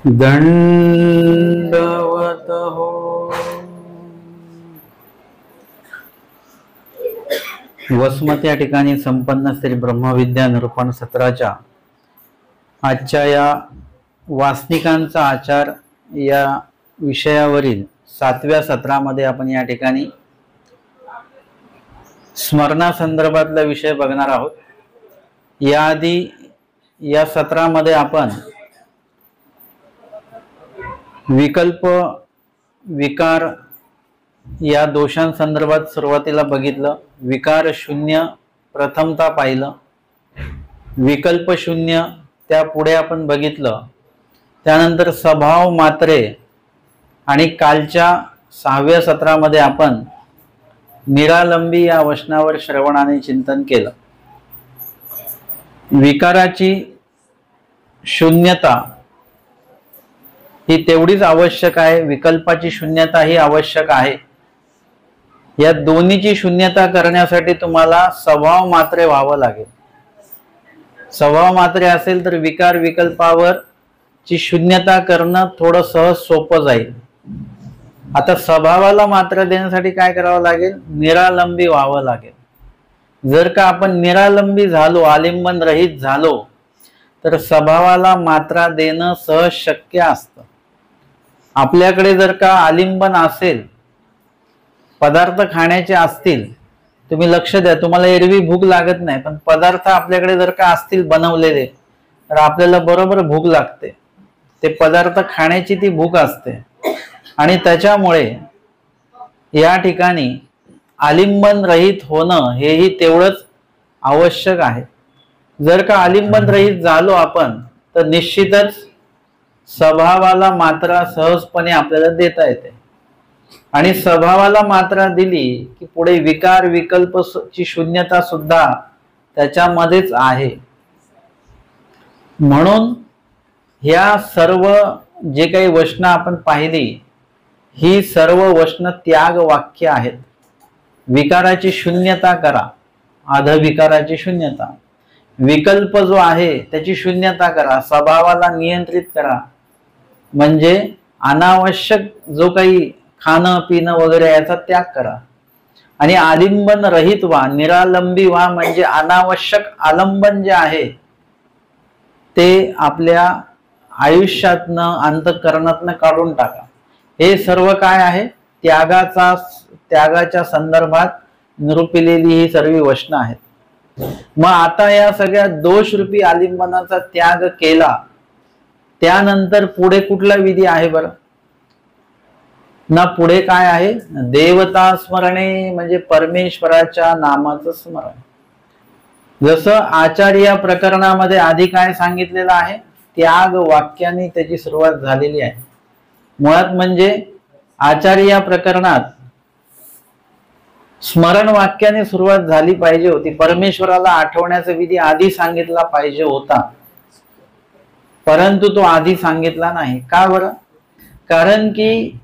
दंडवत हो. वसमत या ठिकाणी संपन्न श्री ब्रह्मविद्या निरूपण सत्राच्या आजच्या या वासनिकांचा आचार या विषयावरील 7व्या सत्रामध्ये आपण या ठिकाणी स्मरणासंदर्भातला विषय बघणार आहोत. याआधी या सत्रामध्ये आपण विकल्प विकार या दोषांसंदर्भात सुरुवातीला बघितलं. विकार शून्य प्रथमता पाहिलं, विकल्प शून्य त्यापुढे आपण बघितलं. त्यानंतर स्वभाव मात्रे आणि कालच्या 6व्या सत्रामध्ये आपण निरालंबी या वचनावर श्रवणाने चिंतन केलं. विकाराची शून्यता ही तेवढीच आवश्यक आहे, विकल्पाची शून्यता ही आवश्यक आहे. या दोन्हीची शून्यता करण्यासाठी तुम्हाला स्वभाव मात्रे व्हावं लागेल. स्वभाव मात्रे असेल तर विकार विकल्पावर ची शून्यता करणं थोडं सहज सोपं जाईल. आता स्वभावाला मात्रा देण्यासाठी काय करावं लागेल? निरालंबी व्हावं लागेल. जर का आपण निरालंबी झालो, आलिंबन रहित झालो, तर स्वभावाला मात्रा देणं सहज शक्य असतं. आपल्याकडे जर का आलिंबन असेल, पदार्थ खाण्याचे असतील, तुम्ही लक्ष द्या, तुम्हाला एरवी भूक लागत नाही, पण पदार्थ आपल्याकडे जर का असतील बनवलेले तर आपल्याला बरोबर भूक लागते. ते पदार्थ खाण्याची ती भूक असते आणि त्याच्यामुळे या ठिकाणी आलिंबन रहित होणं हेही तेवढंच आवश्यक आहे. जर का आलिंबन रहित झालो आपण तर निश्चितच स्वभावाला मात्रा सहजपणे आपल्याला देता येते. आणि स्वभावाला मात्रा दिली की पुढे विकार विकल्प ची शून्यता सुद्धा त्याच्यामध्येच आहे. म्हणून ह्या सर्व जे काही वचनं आपण पाहिली, ही सर्व वचनं त्याग वाक्य आहेत. विकाराची शून्यता करा, अधविकाराची शून्यता. विकल्प जो आहे त्याची शून्यता करा, स्वभावाला नियंत्रित करा, म्हणजे अनावश्यक जो काही खाणं पिणं वगैरे याचा त्याग करा. आणि आलिंबन रहित व्हा, निरालंबी व्हा, म्हणजे अनावश्यक आलंबन जे आहे ते आपल्या आयुष्यातनं अंतःकरणातनं काढून टाका. हे सर्व काय आहे? त्यागाच्या संदर्भात निरूपिलेली ही सर्व वचनं आहेत. मग आता या सगळ्या दोषरूपी आलिंबनाचा त्याग केला, त्यानंतर पुढे कुठला विधी आहे बरं? ना पुढे काय आहे? देवता स्मरणे, म्हणजे परमेश्वराच्या नामाचं स्मरण. जसं आचार्य प्रकरणामध्ये आधी काय सांगितलेलं आहे? त्याग वाक्याने त्याची सुरुवात झालेली आहे. मुळात म्हणजे आचार्य प्रकरणात स्मरण वाक्याने सुरुवात झाली पाहिजे होती. परमेश्वराला आठवण्याचा विधी आधी सांगितला पाहिजे होता, परंतु तो आधी सांगितला नाही. का बरं? कारण की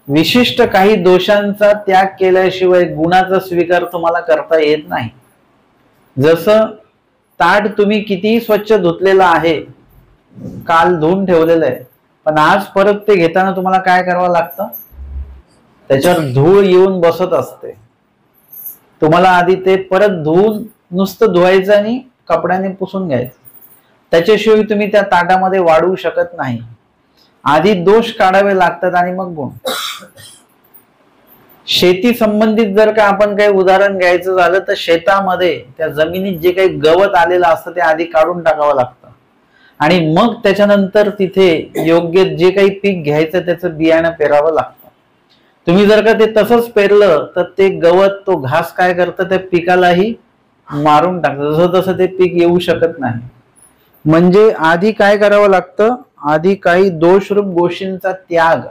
विशिष्ट काही दोषांचा त्याग केल्याशिवाय गुणाचा स्वीकार तुम्हाला करता येत नाही. जसं ताट तुम्ही कितीही स्वच्छ धुतलेलं आहे, काल धुवून ठेवलेलं आहे, पण आज परत ते घेताना तुम्हाला काय करावं लागतं? त्याच्यावर धूळ येऊन बसत असते. तुम्हाला आधी ते परत धुवून नुसतं धुवायचं आणि कपड्याने पुसून घ्यायचं. त्याच्याशिवाय तुम्ही त्या ताटामध्ये वाढवू शकत नाही. आधी दोष काढावे लागतात आणि मग गुण. शेती संबंधित जर का आपण काही उदाहरण घ्यायचं झालं तर शेतामध्ये त्या जमिनीत जे काही गवत आलेलं असतं ते आधी काढून टाकावं लागतं आणि मग त्याच्यानंतर तिथे योग्य जे काही पीक घ्यायचं त्याचं बियाणं पेरावं लागतं. तुम्ही जर का ते तसंच पेरलं तर ते गवत, तो घास काय करतं? त्या पिकालाही मारून टाकतं. जसं तसं ते पीक येऊ शकत नाही. म्हणजे आधी काय करावं लागतं? आधी काही दोषरूप गोष्टींचा त्याग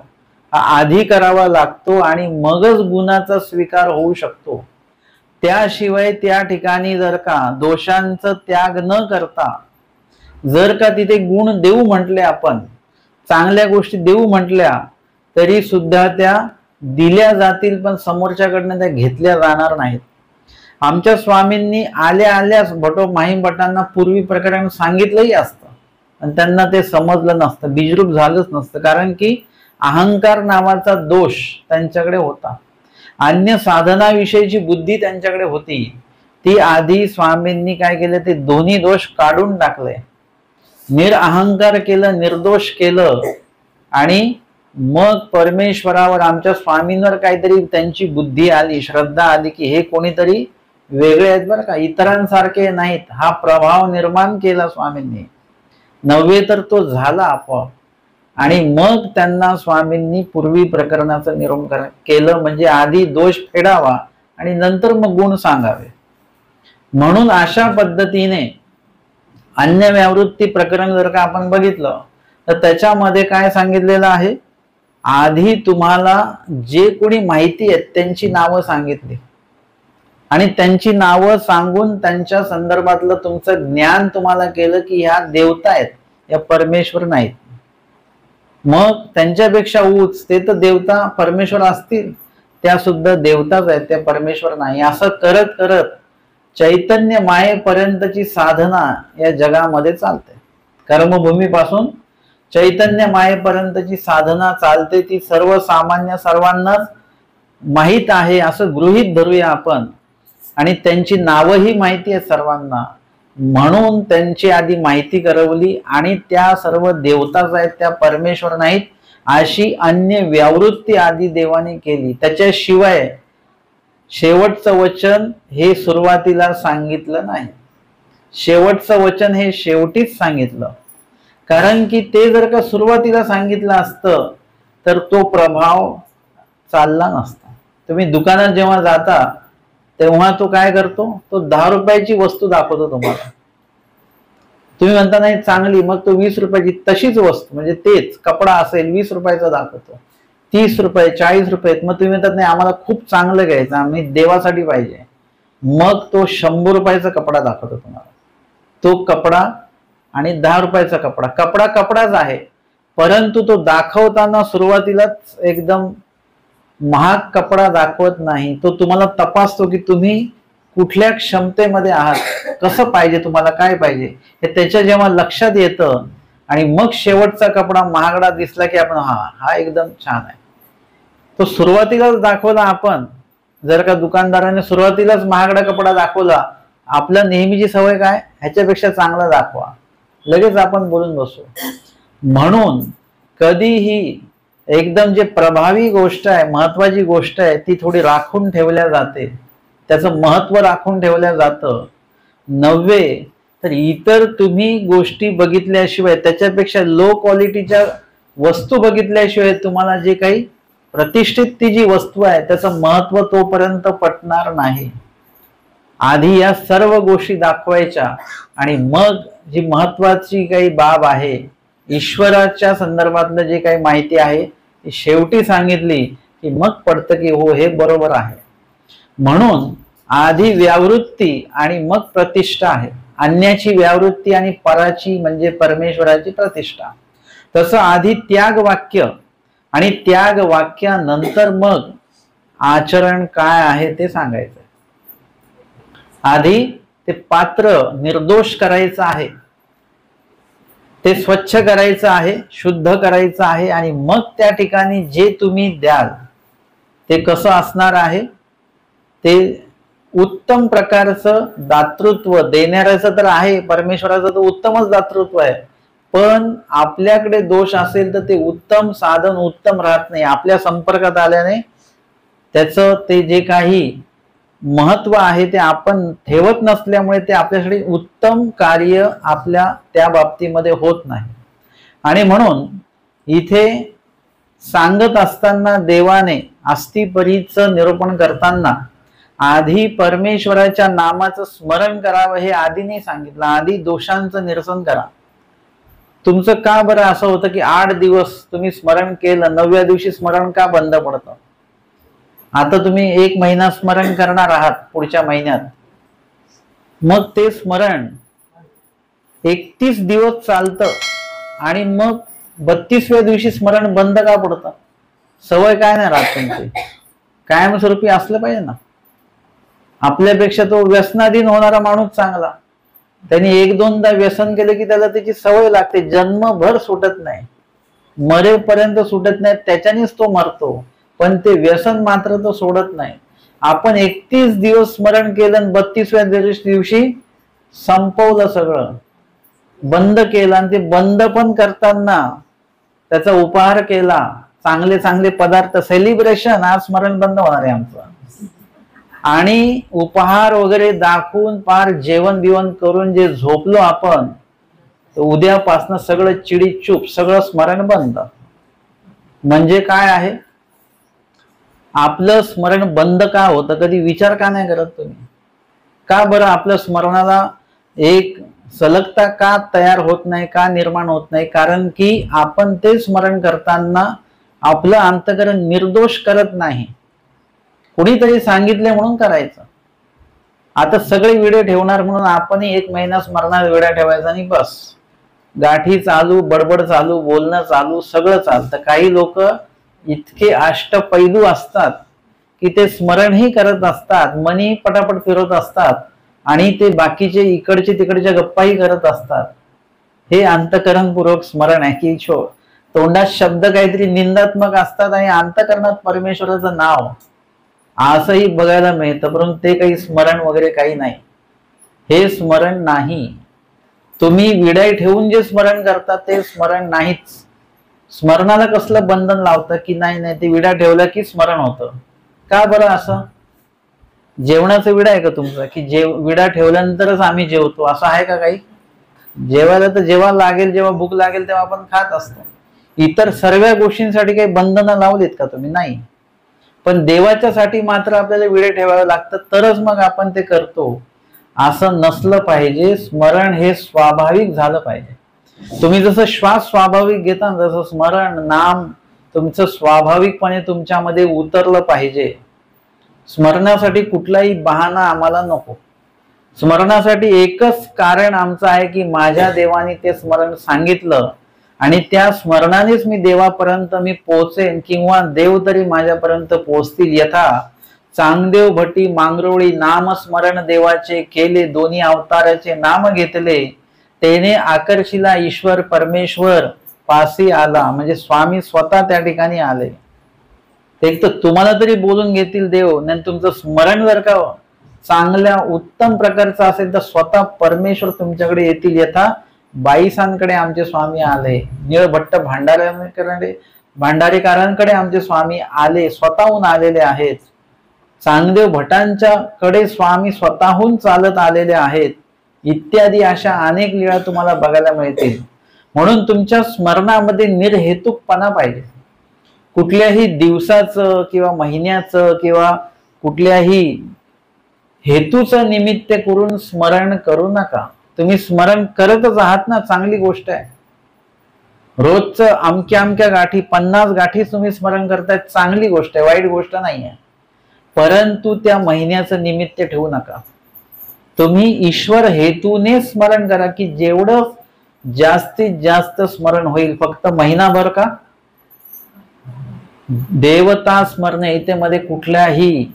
आधी करावा लागतो आणि मगच गुणाचा स्वीकार होऊ शकतो. त्याशिवाय त्या ठिकाणी जर का दोषांचा त्याग न करता जर का तिथे गुण देऊ म्हटले, आपण चांगल्या गोष्टी देऊ म्हटल्या, तरी सुद्धा त्या दिल्या जातील, पण समोरच्याकडनं त्या घेतल्या जाणार नाहीत. आमच्या स्वामींनी आल्या आल्याच भटो माहीम भटांना पूर्वी प्रकरण सांगितलंही असतं आणि त्यांना ते समजलं नसतं, बीजरूप झालंच नसतं, कारण की अहंकार नावाचा दोष त्यांच्याकडे होता. अन्य साधनाविषयीची बुद्धी त्यांच्याकडे होती. ती आधी स्वामींनी काय केलं, ते दोन्ही दोष काढून टाकले, निरअहंकार केलं, निर्दोष केलं. आणि मग परमेश्वरावर, आमच्या स्वामींवर काहीतरी त्यांची बुद्धी आली, श्रद्धा आली की हे कोणीतरी वेगळे आहेत बरं का, इतरांसारखे नाहीत. हा प्रभाव निर्माण केला स्वामींनी, नव्हे तर तो झाला आपोआप. आणि मग त्यांना स्वामींनी पूर्वी प्रकरणाचं निरूपण केलं, म्हणजे आधी दोष फेडावा आणि नंतर मग गुण सांगावे. म्हणून अशा पद्धतीने अन्य व्यावृत्ती प्रकरण जर का आपण बघितलं तर त्याच्यामध्ये काय सांगितलेलं आहे, आधी तुम्हाला जे कोणी माहिती आहेत त्यांची नावं सांगितली आणि त्यांची नावं सांगून त्यांच्या संदर्भातलं तुमचं ज्ञान तुम्हाला केलं की ह्या देवता आहेत, या परमेश्वर नाहीत. मग त्यांच्यापेक्षा उच्च, ते तर देवता परमेश्वर असतील, त्या सुद्धा देवताच आहेत, त्या परमेश्वर नाही. असं करत करत चैतन्य मायेपर्यंतची साधना या जगामध्ये चालते. कर्मभूमीपासून चैतन्य मायेपर्यंतची साधना चालते. ती सर्वसामान्य, सर्वांनाच माहीत आहे असं गृहीत धरूया आपण. आणि त्यांची नावही माहिती आहे सर्वांना, म्हणून त्यांची आधी माहिती करवली आणि त्या सर्व देवताच आहेत, त्या परमेश्वर नाहीत, अशी अन्य व्यावृत्ती आधी देवाने केली. त्याच्याशिवाय शेवटचं वचन हे सुरुवातीला सांगितलं नाही. शेवटचं वचन हे शेवटीच सांगितलं, कारण की ते जर का सुरुवातीला सांगितलं असतं तर तो प्रभाव चालला नसता. तुम्ही दुकानात जेव्हा जाता तेव्हा तो काय करतो, तो 10 रुपयाची वस्तू दाखवतो तुम्हाला. तुम्ही म्हणता नाही चांगली, मग तो 20 रुपयाची तशीच वस्तू, म्हणजे तेच कपडा असेल 20 रुपयाचा दाखवतो, 30 रुपये 40 रुपये. मग तुम्ही म्हणतात नाही आम्हाला खूप चांगलं घ्यायचं, आम्ही देवासाठी पाहिजे, मग तो 100 रुपयाचा कपडा दाखवतो तुम्हाला. तो कपडा आणि 10 रुपयाचा कपडा, कपडा कपडाच आहे, परंतु तो दाखवताना सुरुवातीलाच एकदम महाग कपडा दाखवत नाही. तो तुम्हाला तपासतो की तुम्ही कुठल्या क्षमतेमध्ये आहात, कसं पाहिजे तुम्हाला, काय पाहिजे हे त्याच्या जेव्हा लक्षात येतं. आणि मग शेवटचा कपडा महागडा दिसला की आपण हा एकदम छान आहे. तो सुरुवातीलाच दाखवला आपण. जर का दुकानदाराने सुरुवातीलाच महागडा कपडा दाखवला, आपल्या नेहमीची सवय काय, ह्याच्यापेक्षा चांगला दाखवा, लगेच आपण बोलून बसू. म्हणून कधीही एकदम जे प्रभावी गोष्ट आहे, महत्वाची गोष्ट आहे, ती थोडी राखून ठेवल्या जाते, त्याचं महत्व राखून ठेवल्या जातं. नव्हे तर इतर तुम्ही गोष्टी बघितल्याशिवाय, त्याच्यापेक्षा लो क्वालिटीच्या वस्तू बघितल्याशिवाय तुम्हाला जे काही प्रतिष्ठित ती जी वस्तू आहे त्याचं महत्व तोपर्यंत पटणार नाही. आधी या सर्व गोष्टी दाखवायच्या आणि मग जी महत्वाची काही बाब आहे, ईश्वराच्या संदर्भातलं जे काही माहिती आहे ती शेवटी सांगितली की मग पडतं की हो हे बरोबर आहे. म्हणून आधी व्यावृत्ती आणि मग प्रतिष्ठा आहे. अन्याची व्यावृत्ती आणि पराची म्हणजे परमेश्वराची प्रतिष्ठा. तसं आधी त्याग वाक्य आणि त्याग वाक्यानंतर मग आचरण काय आहे ते सांगायचं. आधी ते पात्र निर्दोष करायचं आहे, ते स्वच्छ करायचं आहे, शुद्ध करायचं आहे. आणि मग त्या ठिकाणी जे तुम्ही द्याल ते कसं असणार आहे, ते उत्तम प्रकारचं दातृत्व देणाऱ्याचं तर आहे, परमेश्वराचं तर उत्तमच दातृत्व आहे. पण आपल्याकडे दोष असेल तर ते उत्तम साधन उत्तम राहत नाही. आपल्या संपर्कात आल्याने त्याचं ते जे काही महत्व आहे ते आपण ठेवत नसल्यामुळे ते आपल्यासाठी उत्तम कार्य आपल्या त्या बाबतीमध्ये होत नाही. आणि म्हणून इथे सांगत असताना देवाने अस्तिपरीचं निरूपण करताना आधी परमेश्वराच्या नामाचं स्मरण करावं हे आधी नाही सांगितलं. आधी दोषांचं निरसन करा. तुमचं का बरं असं होतं की 8 दिवस तुम्ही स्मरण केलं, 9व्या दिवशी स्मरण का बंद पडतं? आता तुम्ही 1 महिना स्मरण करणार आहात पुढच्या महिन्यात, मग ते स्मरण 31 दिवस चालतं आणि मग 32व्या दिवशी स्मरण बंद का पडतं? सवय काय नाही राहत तुमची, कायमस्वरूपी असलं पाहिजे ना. आपल्यापेक्षा तो व्यसनाधीन होणारा माणूस चांगला, त्यांनी एक दोनदा व्यसन केलं की त्याला त्याची सवय लागते, जन्मभर सुटत नाही, मरेपर्यंत सुटत नाही, त्याच्यानेच तो मरतो, पण ते व्यसन मात्र तो सोडत नाही. आपण 31 दिवस स्मरण केलं आणि 32व्या दिवशी संपवलं, सगळं बंद केलं. आणि ते बंद पण करताना त्याचा उपहार केला, चांगले चांगले पदार्थ, सेलिब्रेशन, आज स्मरण बंद होणार आहे आमचं, आणि उपहार वगैरे दाखवून पार जेवण बिवण करून जे झोपलो आपण, तर उद्यापासनं सगळं चिडीचूप, सगळं स्मरण बंद. म्हणजे काय आहे, आपलं स्मरण बंद का होतं, कधी विचार का नाही करत तुम्ही? का बरं आपल्या स्मरणाला एक सलगता का तयार होत नाही, का निर्माण होत नाही? कारण की आपण ते स्मरण करताना आपलं अंतःकरण निर्दोष करत नाही, कुणीतरी सांगितले म्हणून करायचं. आता सगळे विडे ठेवणार म्हणून आपणही 1 महिना स्मरणात विडा ठेवायचा आणि बस, गाठी चालू, बडबड चालू, बोलणं चालू, सगळं चालतं. काही लोक इतके अष्टपैलू असतात की ते स्मरणही करत असतात, मनी पटापट फिरवत असतात, आणि ते बाकीचे इकडचे तिकडच्या गप्पाही करत असतात. हे अंतःकरणपूर्वक स्मरण आहे की तोंडात शब्द काहीतरी निंदात्मक असतात आणि अंतःकरणात परमेश्वराचं नाव, असंही बघायला मिळतं, परंतु ते काही स्मरण वगैरे काही नाही. हे स्मरण नाही. तुम्ही विडाई ठेवून जे स्मरण करता ते स्मरण नाहीच. स्मरणाला कसलं बंधन लावतं की नाही ते विडा ठेवला की स्मरण होतं? का बरं असं? जेवणाचं विडा आहे का तुमचा की विडा ठेवल्यानंतरच आम्ही जेवतो, असं आहे का काही? जेवायला तर जेव्हा लागेल, जेव्हा भूक लागेल तेव्हा आपण खात असतो. इतर सर्व गोष्टींसाठी काही बंधनं लावलीत का तुम्ही? नाही. पण देवाच्यासाठी मात्र आपल्याला विडे ठेवावे लागतं, तरच मग आपण ते करतो. असं नसलं पाहिजे. स्मरण हे स्वाभाविक झालं पाहिजे. तुम्ही जसं श्वास स्वाभाविक घेता, तसं स्मरण नाम तुमचं स्वाभाविकपणे तुमच्यामध्ये उतरलं पाहिजे. स्मरणासाठी कुठलाही बहाणा आम्हाला नको. स्मरणासाठी एकच कारण आमचं आहे की माझ्या देवाने ते स्मरण सांगितलं आणि त्या स्मरणानेच मी देवापर्यंत मी पोहोचेन, किंवा देव तरी माझ्यापर्यंत पोहोचतील. यथा चांगदेव भटी मांगरोळी नामस्मरण देवाचे केले, दोन्ही अवताराचे नाम घेतले, तेने आकर्षिला ईश्वर परमेश्वर पासी आला. म्हणजे स्वामी स्वतः त्या ठिकाणी आले. एक तर तुम्हाला तरी बोलून घेतील देव, नाही तुमचं स्मरण जर का चांगल्या उत्तम प्रकारचं असेल तर स्वतः परमेश्वर तुमच्याकडे येतील. यथा बाईसांकडे आमचे स्वामी आले, निळभट्ट भांडारेकरांकडे आमचे स्वामी आले, स्वतःहून आलेले आहेत. चांगदेव भटांच्या कडे स्वामी स्वतःहून चालत आलेले आहेत. इत्यादी अशा अनेक लीळा तुम्हाला बघायला मिळतील. म्हणून तुमच्या स्मरणामध्ये निर्हेतुकपणा पाहिजे. कुठल्याही दिवसाचं किंवा महिन्याचं किंवा कुठल्याही हेतूचं निमित्त करून स्मरण करू नका. तुम्ही स्मरण करतच आहात ना, चांगली गोष्ट आहे. रोजचं अमक्या गाठी 50 गाठी तुम्ही स्मरण करताय, चांगली गोष्ट आहे, वाईट गोष्ट नाही आहे. परंतु त्या महिन्याचं निमित्त ठेवू नका. तुम्ही ईश्वर हेतूने स्मरण करा की जेवढं जास्तीत जास्त स्मरण होईल. फक्त महिनाभर का? देवता स्मरण इथे मध्ये कुठल्याही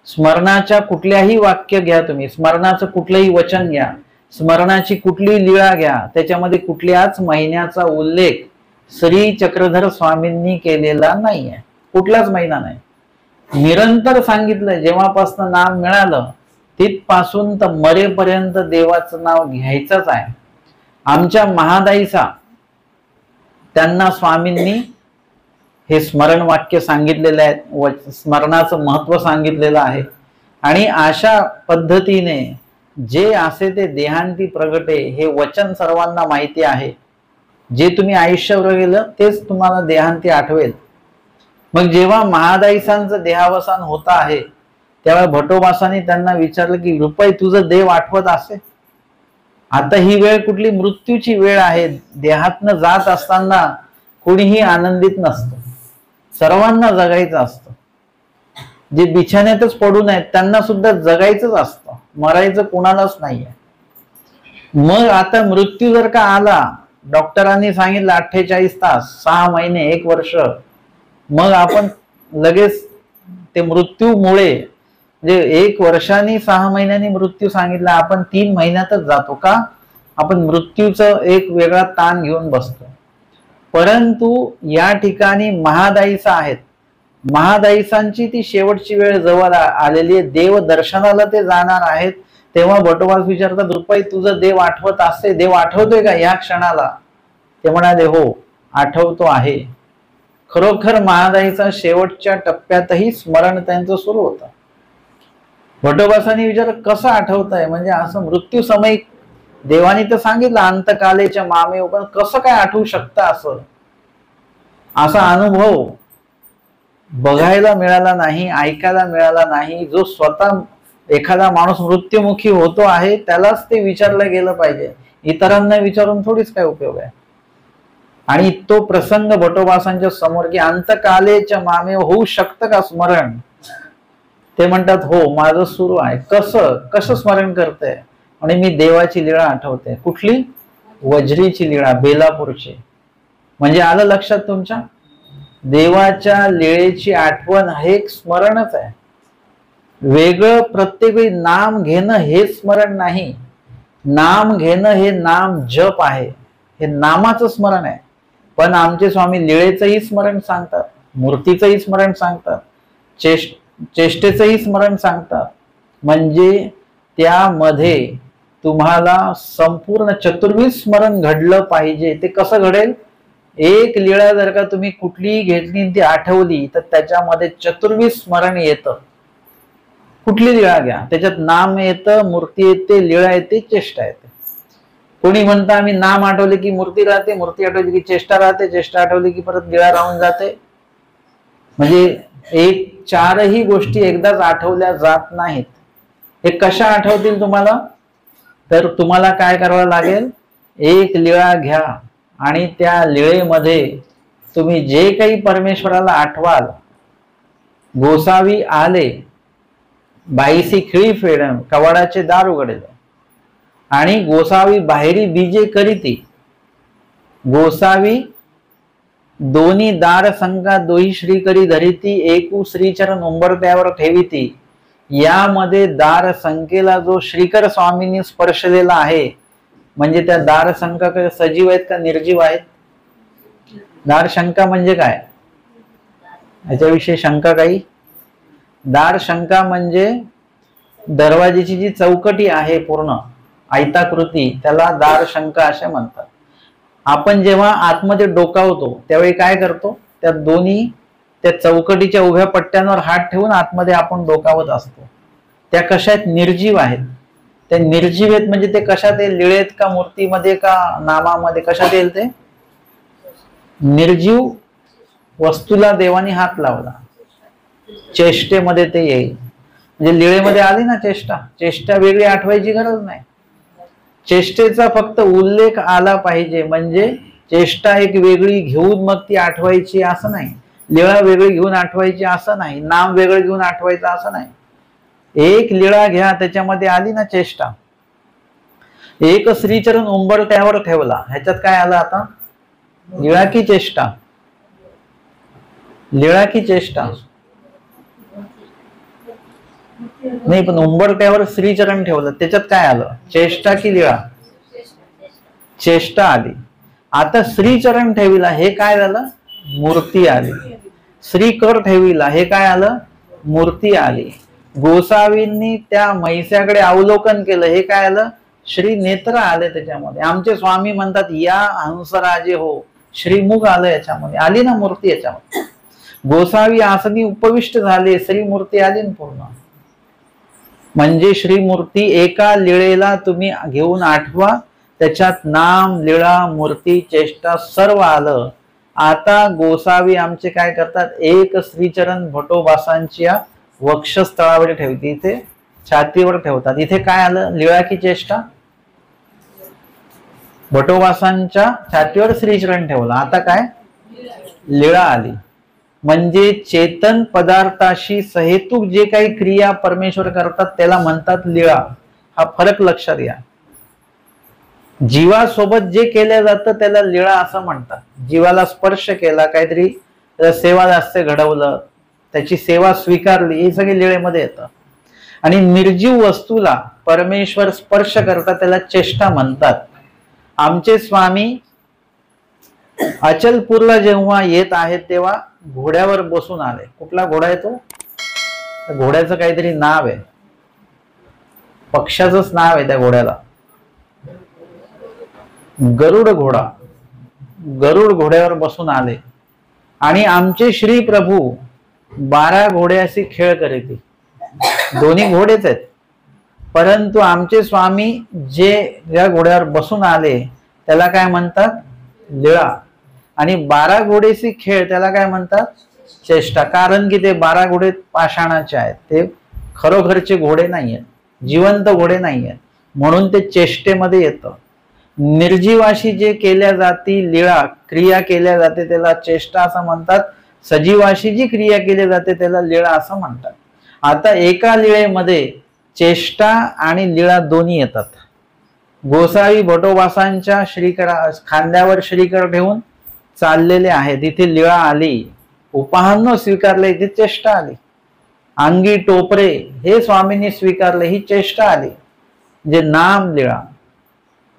स्मरणाच्या कुठल्याही वाक्य घ्या, तुम्ही स्मरणाचं कुठलंही वचन घ्या, स्मरणाची कुठलीही लीळा घ्या, त्याच्यामध्ये कुठल्याच महिन्याचा उल्लेख श्री चक्रधर स्वामींनी केलेला नाहीये. कुठलाच महिना नाही. निरंतर सांगितलंय, जेव्हापासून नाम मिळालं तिथपासून तर मरेपर्यंत देवाचं नाव घ्यायचंच आहे. आमच्या महादाईचा त्यांना स्वामींनी हे स्मरण वाक्य सांगितलेलं आहे, स्मरणाचं महत्व सांगितलेलं आहे. आणि अशा पद्धतीने जे असे ते देहांती प्रगटे हे वचन सर्वांना माहिती आहे. जे तुम्ही आयुष्यभर गेलं तेच तुम्हाला देहांती आठवेल. मग जेव्हा महादाईसांचं देहावसान होत आहे तेव्हा भटोबासांनी त्यांना विचारलं की रुपये तुझं देव आठवत असे? आता ही वेळ कुठली मृत्यूची वेळ आहे. देहातनं जात असताना कोणीही आनंदित नसतं, सर्वांना जगायचं असतं. जे बिछाण्यातच पडून आहेत त्यांना सुद्धा जगायचंच असतं, मरायचं कोणालाच नाहीये. मग आता मृत्यू जर का आला, डॉक्टरांनी सांगितलं 48 तास, 6 महिने, 1 वर्ष, मग आपण लगेच ते मृत्यूमुळे म्हणजे 1 वर्षांनी 6 महिन्यांनी मृत्यू सांगितला, आपण 3 महिन्यातच जातो का? आपण मृत्यूचं एक वेगळा ताण घेऊन बसतो. परंतु या ठिकाणी महादाईसा आहेत, महादाईसांची ती शेवटची वेळ जवळ आलेली आहे, देव दर्शनाला ते जाणार आहेत. तेव्हा बटोबास विचारतात, रुपाई तुझं देव आठवत असते, देव आठवतोय का या क्षणाला? ते म्हणाले, हो आठवतो आहे. खरोखर महादाईचा शेवटच्या टप्प्यातही स्मरण त्यांचं सुरू होतं. भटोबासांनी विचार कसं आठवतंय, म्हणजे असं मृत्यू समय देवानी तर सांगितलं अंतकालेच्या मामे, पण कसं काय आठवू शकतं असं? असा अनुभव बघायला मिळाला नाही, ऐकायला मिळाला नाही. जो स्वतः एखादा माणूस मृत्युमुखी होतो आहे त्यालाच ते विचारलं गेलं पाहिजे, इतरांना विचारून थोडीच काय उपयोग आहे. आणि तो प्रसंग भटोबासांच्या समोर की अंतकालेच्या मामे होऊ शकतं का स्मरण? ते म्हणतात हो माझं सुरू आहे. कसं स्मरण करते? आणि मी देवाची लीळा आठवते. कुठली? वज्रीची लीळा, बेलापूरची. म्हणजे आलं लक्षात तुमच्या? देवाच्या लीळेची आठवण हे एक स्मरणच आहे. वेगळं प्रत्येक वेळी नाम घेणं हे स्मरण नाही. नाम घेणं हे नाम जप आहे, हे नामाचं स्मरण आहे. पण आमचे स्वामी लीळेचंही स्मरण सांगतात, मूर्तीचंही स्मरण सांगतात, चेष्टेचंही स्मरण सांगतात. म्हणजे त्यामध्ये तुम्हाला संपूर्ण चतुर्विध स्मरण घडलं पाहिजे. ते कसं घडेल? एक लीळा जर का तुम्ही कुठलीही घेतली ती आठवली तर त्याच्यामध्ये चतुर्विध स्मरण येतं. कुठली लीळा घ्या, त्याच्यात नाम येतं, मूर्ती येते, लीळा येते, चेष्टा येते. कोणी म्हणतं आम्ही नाम आठवले की मूर्ती राहते, मूर्ती आठवली की चेष्टा राहते, चेष्टा आठवली की परत लीळा राहून जाते. म्हणजे चारही गोष्टी एकदाच आठवल्या जात नाहीत. हे कशा आठवतील तुम्हाला? तर तुम्हाला काय करावं लागेल? एक लीळा घ्या आणि त्या लीळेमध्ये तुम्ही जे काही परमेश्वराला आठवाल, गोसावी आले, बाईसी खिळी फेडण, कवाडाचे दार उघडले, आणि गोसावी बाहेरी बीजे करीती, गोसावी दोन्ही दार संका दोही श्री करी धरीती, एकू श्रीचरण उंबरत्यावर ठेवीती. यामध्ये दार संकेला जो श्रीकर स्वामींनी स्पर्शलेला आहे, म्हणजे त्या दार संका सजीव आहेत का निर्जीव आहेत? दार शंका म्हणजे काय? याच्याविषयी शंका काही? दार शंका म्हणजे दरवाजेची जी चौकटी आहे पूर्ण आयताकृती, त्याला दार शंका असे म्हणतात. आपण जेव्हा आतमध्ये डोकावतो त्यावेळी काय करतो? त्या चौकटीच्या उभ्या पट्ट्यांवर हात ठेवून आतमध्ये आपण डोकावत असतो. त्या कशा आहेत? निर्जीव आहेत. त्या निर्जीव आहेत म्हणजे ते कशात येईल? लीळेत का, मूर्तीमध्ये का, नामामध्ये? कशात येईल? ते निर्जीव वस्तूला देवानी हात लावला, चेष्टेमध्ये ते येईल. म्हणजे लीळेमध्ये आली ना चेष्टा, चेष्टा वेगळी आठवायची गरज नाही. चेष्टेचा फक्त उल्लेख आला पाहिजे. म्हणजे चेष्टा एक वेगळी घेऊन मग ती आठवायची असं नाही, लीळा वेगळी घेऊन आठवायची असं नाही, नाम वेगळं घेऊन आठवायचं असं नाही. एक लीळा घ्या, त्याच्यामध्ये आली ना चेष्टा. एक श्रीचरण उंबरठ्यावर ठेवला, ह्याच्यात काय आलं आता? लीळा की चेष्टा? लीळा की चेष्टा? नाही, पण उंबरठ्यावर श्रीचरण ठेवलं, त्याच्यात काय आलं? चेष्टा की लीळा? चेष्टा आली. आता श्रीचरण ठेविला, हे काय झालं? मूर्ती आली. श्रीकर ठेविला, हे काय आलं? मूर्ती आली. गोसावींनी त्या म्हैसाकडे अवलोकन केलं, हे काय आलं? श्री नेत्र आले त्याच्यामध्ये. आमचे स्वामी म्हणतात या हंसराजे हो, श्रीमुख आलं याच्यामध्ये, आली ना मूर्ती याच्यामध्ये. गोसावी आसनी उपविष्ट झाले, श्रीमूर्ती आली ना पूर्ण. म्हणजे श्रीमूर्ती एका लीळेला तुम्ही घेऊन आठवा, त्याच्यात नाम, लीळा, मूर्ती, चेष्टा सर्व आलं. आता गोसावी आमचे काय करतात? एक श्रीचरण भटोबासांच्या वक्षस्थळावर ठेवते, इथे छातीवर ठेवतात. इथे काय आलं? लीळा की चेष्टा? भटोबासांच्या छातीवर श्रीचरण ठेवला, आता काय? लीळा आली. म्हणजे चेतन पदार्थाशी सहेतुक जे काही क्रिया परमेश्वर करतात त्याला म्हणतात लीळा. हा फरक लक्षात घ्या. जीवासोबत जे केलं जातं त्याला लीळा असं म्हणतात. जीवाला स्पर्श केला, काहीतरी सेवा जास्त घडवलं, त्याची सेवा स्वीकारली, हे सगळे लीळेमध्ये येतं. आणि निर्जीव वस्तूला परमेश्वर स्पर्श करतात, त्याला चेष्टा म्हणतात. आमचे स्वामी अचलपूरला जेव्हा येत आहेत तेव्हा घोड्यावर बसून आले. कुठला घोडा आहे तो? घोड्याचं काहीतरी नाव आहे, पक्षाचंच नाव आहे त्या घोड्याला, गरुड घोडा. गरुड घोड्यावर बसून आले आणि आमचे श्री प्रभू 12 घोड्याशी खेळ करीत. दोन्ही घोडेच आहेत, परंतु आमचे स्वामी ज्या घोड्यावर बसून आले त्याला काय म्हणतात? लीळा. आणि 12 घोडेशी खेळ त्याला काय म्हणतात? चेष्टा. कारण की ते 12 घोडे पाषाणाचे आहेत, ते खरोखरचे घोडे नाही आहेत, जिवंत घोडे नाही आहेत, म्हणून ते चेष्टेमध्ये येतं. निर्जीवाशी जे केल्या जाती लीळा, क्रिया केल्या जाते त्याला चेष्टा असं म्हणतात. सजीवाशी जी क्रिया केली जाते त्याला लीळा असं म्हणतात. आता एका लीळेमध्ये चेष्टा आणि लीळा दोन्ही येतात. गोसावी भटोबासांच्या खांद्यावर श्रीकर ठेवून चाललेले आहेत, इथे लीळा आली. उपाहन स्वीकारले, इथे चेष्टा आली. अंगी टोपरे हे स्वामींनी स्वीकारले, ही चेष्टा आली. जे नाम लीळा.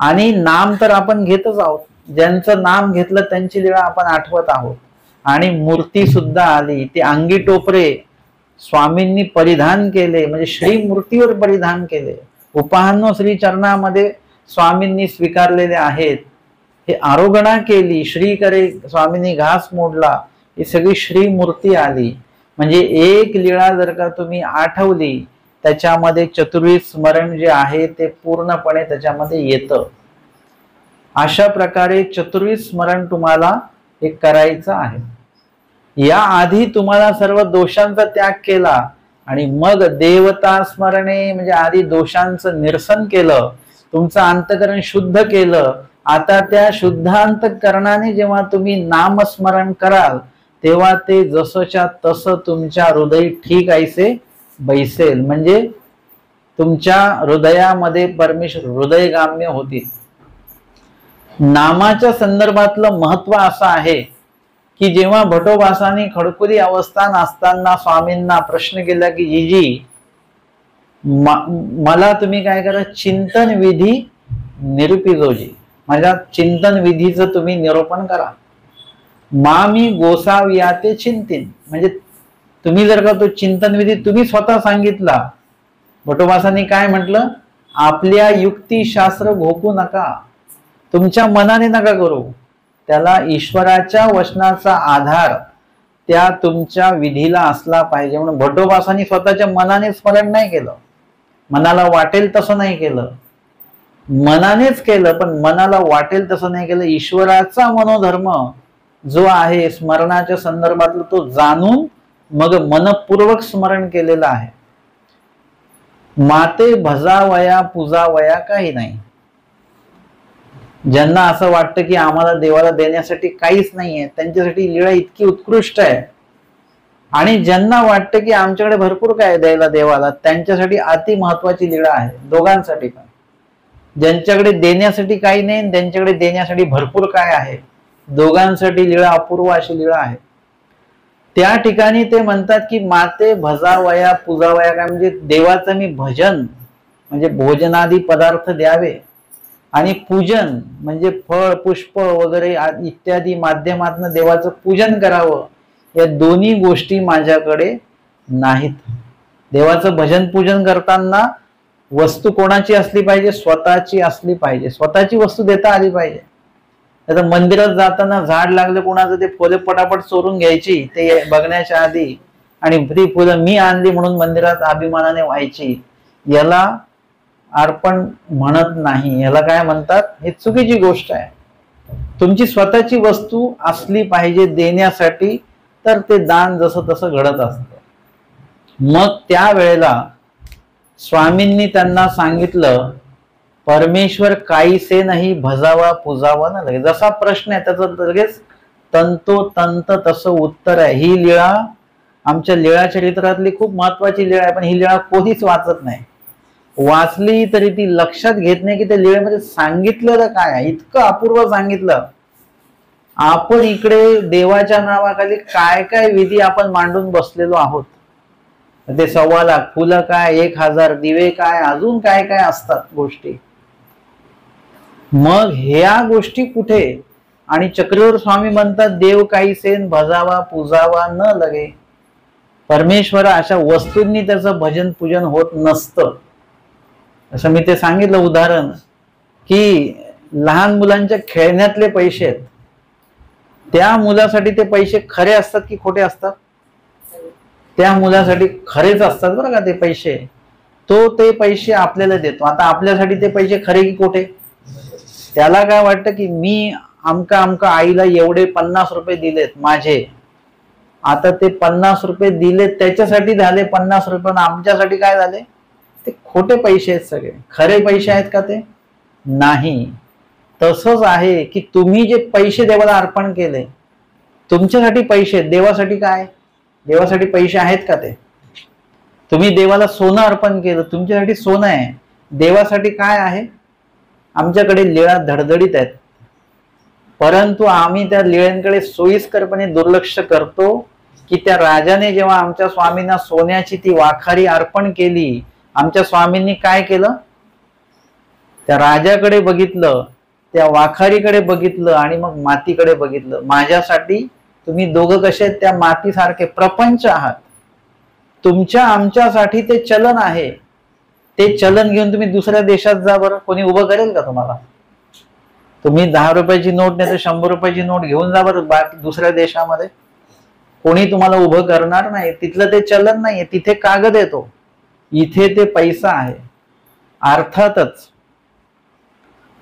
आणि नाम तर आपण घेतच आहोत, ज्यांचं नाम घेतलं त्यांची लीळा आपण आठवत आहोत. आणि मूर्ती सुद्धा आली, ती अंगी टोपरे स्वामींनी परिधान केले, म्हणजे श्री मूर्तीवर परिधान केले. उपाहन श्री चरणामध्ये स्वामींनी स्वीकारलेले आहेत. हे आरोगणा केली, श्री करे स्वामींनी घास मोडला, ही सगळी श्री मूर्ती आली. म्हणजे एक लीळा जर का तुम्ही आठवली त्याच्यामध्ये चतुर्विध स्मरण जे आहे ते पूर्णपणे त्याच्यामध्ये येतं. अशा प्रकारे चतुर्विध स्मरण तुम्हाला हे करायचं आहे. या आधी तुम्हाला सर्व दोषांचा त्याग केला आणि मग देवता स्मरणे म्हणजे आधी दोषांचं निरसन केलं, तुमचं अंतकरण शुद्ध केलं. आता त्या शुद्ध अंतकरणाने जेव्हा तुम्ही नामस्मरण कराल तेव्हा ते जसंच्या तसं तुमच्या हृदय ठीक ऐसे बैसेल, म्हणजे तुमच्या हृदयामध्ये परमेश्वर हृदयगाम्य होतील. नामाच्या संदर्भातलं महत्व असं आहे की जेव्हा भटोबासांनी खडकुली अवस्थान असताना स्वामींना प्रश्न केला की जीजी मला तुम्ही काय करा, चिंतन विधी निरूपिजोजी, माझ्या चिंतन विधीचं तुम्ही निरूपण करा. मामी गोसावियाते चिंतीन, म्हणजे तुम्ही जर का तो चिंतन विधी तुम्ही स्वतः सांगितला. भटोबासांनी काय म्हटलं? आपल्या युक्तिशास्त्र घोकू नका, तुमच्या मनाने नका करू, त्याला ईश्वराच्या वचनाचा आधार त्या तुमच्या विधीला असला पाहिजे. म्हणून भटोबासांनी स्वतःच्या मनाने स्मरण नाही केलं, मनाला वाटेल तसं नाही केलं, मनानेच केलं पण मनाला वाटेल तसं नाही केलं. ईश्वराचा मनोधर्म जो आहे स्मरणाच्या संदर्भातला तो जाणून मग मनपूर्वक स्मरण केलेलं आहे. माते भजावया पूजावया काही नाही. ज्यांना असं वाटतं की आम्हाला देवाला देण्यासाठी काहीच नाहीये त्यांच्यासाठी लीळा इतकी उत्कृष्ट आहे, आणि ज्यांना वाटतं की आमच्याकडे भरपूर काय द्यायला देवाला त्यांच्यासाठी अति महत्वाची लीळा आहे. दोघांसाठी पण, ज्यांच्याकडे देण्यासाठी काही नाही त्यांच्याकडे देण्यासाठी भरपूर काय आहे, दोघांसाठी लीळा अपूर्व अशी लीळा आहे. त्या ठिकाणी ते म्हणतात की माते भजावया पूजावया, काय म्हणजे देवाचं मी भजन म्हणजे भोजनादी पदार्थ द्यावे आणि पूजन म्हणजे फळ पुष्प वगैरे इत्यादी माध्यमातून देवाचं पूजन करावं, या दोन्ही गोष्टी माझ्याकडे नाहीत. देवाचं भजन पूजन करताना वस्तू कोणाची असली पाहिजे? स्वतःची असली पाहिजे, स्वतःची वस्तू देता आली पाहिजे. आता मंदिरात जाताना झाड लागलं कोणाचं, ते फुले पटापट चोरून घ्यायची ते बघण्याच्या आधी, आणि ती फुलं मी आणली म्हणून मंदिरात अभिमानाने व्हायची, याला अर्पण म्हणत नाही. याला काय म्हणतात? हे चुकीची गोष्ट आहे. तुमची स्वतःची वस्तू असली पाहिजे देण्यासाठी, तर ते दान जसं तसं घडत असतं. मग त्या वेळेला स्वामींनी त्यांना सांगितलं परमेश्वर काहीसे नाही भजावा पूजावा न लगे. जसा प्रश्न आहे त्याचं लगेच तंतोतंत तसं उत्तर आहे. ही लीळा आमच्या लीळा चरित्रातली खूप महत्वाची लीळा आहे, पण ही लीळा कोणीच वाचत नाही. वाचली तरी ती लक्षात घेत नाही की त्या लीळेमध्ये सांगितलेलं काय आहे. इतकं अपूर्व सांगितलं. आपण इकडे देवाच्या नावाखाली काय काय विधी आपण मांडून बसलेलो आहोत. ते 1.25 लाख फुलं काय, 1000 दिवे काय, अजून काय काय असतात गोष्टी. मग ह्या गोष्टी कुठे? आणि चक्रधर स्वामी म्हणतात देव काहीसेन भजावा पूजावा न लगे. परमेश्वर अशा वस्तूंनी त्याचं भजन पूजन होत नसतं. असं मी ते सांगितलं उदाहरण की लहान मुलांच्या खेळण्यातले पैसे आहेत, त्या मुलासाठी ते पैसे खरे असतात की खोटे असतात? त्या मुलासाठी खरेच असतात बरं का ते पैसे. तो ते पैसे आपल्याला देतो. आता आपल्यासाठी ते पैसे खरे की खोटे? त्याला काय वाटतं की मी आमका आईला एवढे 50 रुपये दिलेत माझे, आता ते 50 रुपये दिलेत त्याच्यासाठी झाले 50 रुपये, आमच्यासाठी काय झाले? ते खोटे पैसे आहेत सगळे. खरे पैसे आहेत का ते? नाही. तसंच आहे की तुम्ही जे पैसे देवाला अर्पण केले, तुमच्यासाठी पैसे, देवासाठी काय? देवासाठी पैसे आहेत का ते? तुम्ही देवाला सोनं अर्पण केलं, तुमच्यासाठी सोनं आहे. देवासाठी काय आहे? आमच्याकडे लीळा धडधडीत आहेत, परंतु आम्ही त्या लीळांकडे सोयीस्करपणे दुर्लक्ष करतो की त्या राजाने जेव्हा आमच्या स्वामींना सोन्याची ती वाखारी अर्पण केली, आमच्या स्वामींनी काय केलं? त्या राजाकडे बघितलं, त्या वाखारीकडे बघितलं आणि मग मातीकडे बघितलं. माझ्यासाठी तुम्ही दोघं कसे आहेत? त्या मातीसारखे प्रपंच आहात. तुमच्या आमच्यासाठी ते चलन आहे. ते चलन घेऊन तुम्ही दुसऱ्या देशात जा बरं, कोणी उभं करेल का तुम्हाला? तुम्ही 10 रुपयाची नोट नाही तर 100 रुपयाची नोट घेऊन जा बरं दुसऱ्या देशामध्ये, कोणी तुम्हाला उभं करणार नाही. तिथलं ते चलन नाहीये, तिथे कागद येतो, इथे ते पैसा आहे. अर्थातच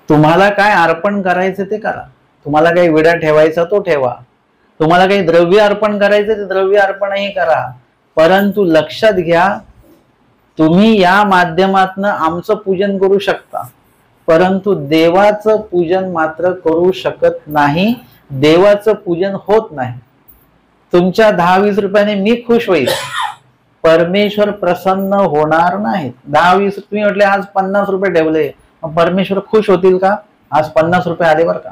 तुम्हाला काय अर्पण करायचं ते करा. तुम्हाला काही विडा ठेवायचा तो ठेवा, तुम्हाला काही द्रव्य अर्पण करायचं ते द्रव्य अर्पणही करा. परंतु लक्षात घ्या, तुम्ही या माध्यमातून आमचं पूजन करू शकता, परंतु देवाचं पूजन मात्र करू शकत नाही. देवाचं पूजन होत नाही. तुमच्या 10-20 रुपयाने मी खुश होईल, परमेश्वर प्रसन्न होणार नाहीत. 10-20 तुम्ही म्हटले आज 50 रुपये ठेवले, परमेश्वर खुश होतील का? आज 50 रुपये आले बरं का.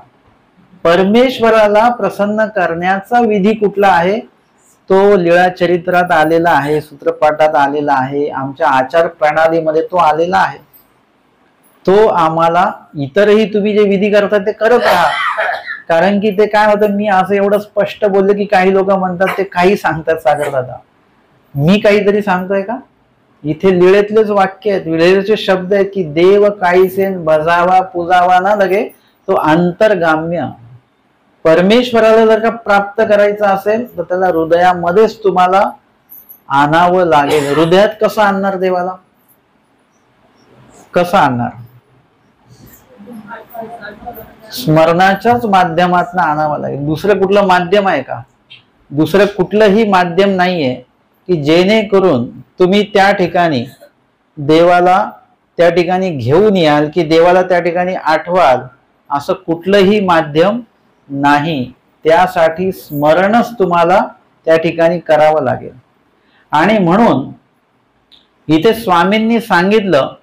परमेश्वराला प्रसन्न करण्याचा विधी कुठला आहे? तो लीळा चरित्रात आलेला आहे, सूत्रपाठात आलेला आहे, आमच्या आचार प्रणालीमध्ये तो आलेला आहे. तो आम्हाला, इतरही तुम्ही जे विधी करतात ते करत राहा. कारण की ते काय होतं, मी असं एवढं स्पष्ट बोलले की काही लोक म्हणतात ते काही सांगतात सागर दादा. मी काहीतरी सांगतोय का? इथे लीळेतलेच वाक्य आहेत, लीळेचे शब्द आहेत की देव काहीसेन भजावा पूजावा ना लगे तो अंतर्गाम्य. परमेश्वराला जर का प्राप्त करायचं असेल तर त्याला हृदयामध्येच तुम्हाला आणावं लागेल. हृदयात कसं आणणार देवाला? कसं आणणार? स्मरणाच्याच माध्यमातून आणावं लागेल. दुसरं कुठलं माध्यम आहे का? दुसरं कुठलंही माध्यम नाहीये की जेणेकरून तुम्ही त्या ठिकाणी देवाला त्या ठिकाणी घेऊन याल की देवाला त्या ठिकाणी आठवाल. असं कुठलंही माध्यम नाही. त्यासाठी स्मरणच तुम्हाला त्या ठिकाणी करावं लागेल. आणि म्हणून इथे स्वामींनी सांगितलं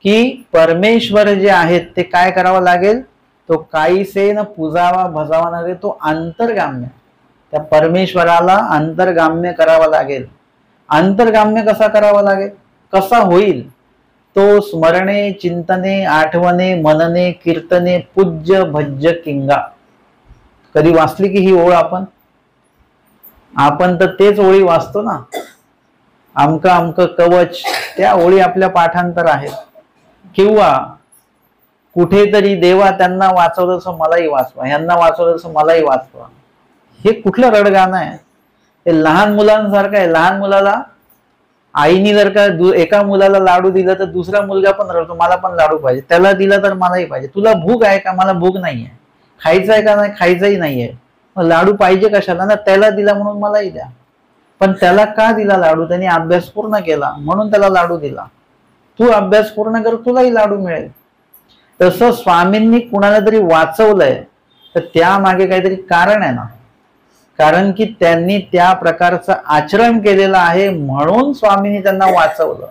की परमेश्वर जे आहेत ते काय करावं लागेल? तो काहीसेन पूजावा भजावा लागेल, तो अंतर्गाम्य. त्या परमेश्वराला अंतर्गाम्य करावा लागेल. अंतर्गाम्य कसा करावा लागेल? कसा होईल? तो स्मरणे चिंतने आठवणे मनने कीर्तने पूज्य भज्य किंगा. कधी वाचली की ही ओळ आपण तर तेच ओळी वाचतो ना. अमक कवच, त्या ओळी आपल्या पाठांतर आहेत. किंवा कुठेतरी देवा त्यांना वाचवलं तसं मलाही वाचवा, ह्यांना वाचवलं तसं मलाही वाचवा. हे कुठलं रडगाणं आहे? हे लहान मुलांसारखं आहे. लहान मुलाला आईनी जर का एका मुलाला लाडू दिला तर दुसरा मुलगा पण रडतो, मला पण लाडू पाहिजे. त्याला दिला तर मलाही पाहिजे. तुला भूक आहे का? मला भूक नाहीये. खायचं आहे का? नाही, खायचंही नाहीये. मग लाडू पाहिजे कशाला ना? त्याला दिला म्हणून मलाही द्या. पण त्याला का दिला लाडू? त्याने अभ्यास पूर्ण केला म्हणून त्याला लाडू दिला. तू अभ्यास पूर्ण कर, तुलाही लाडू मिळेल. तसं स्वामींनी कुणाला तरी वाचवलंय तर त्यामागे काहीतरी कारण आहे ना. कारण की त्यांनी त्या प्रकारचं आचरण केलेलं आहे म्हणून स्वामींनी त्यांना वाचवलं,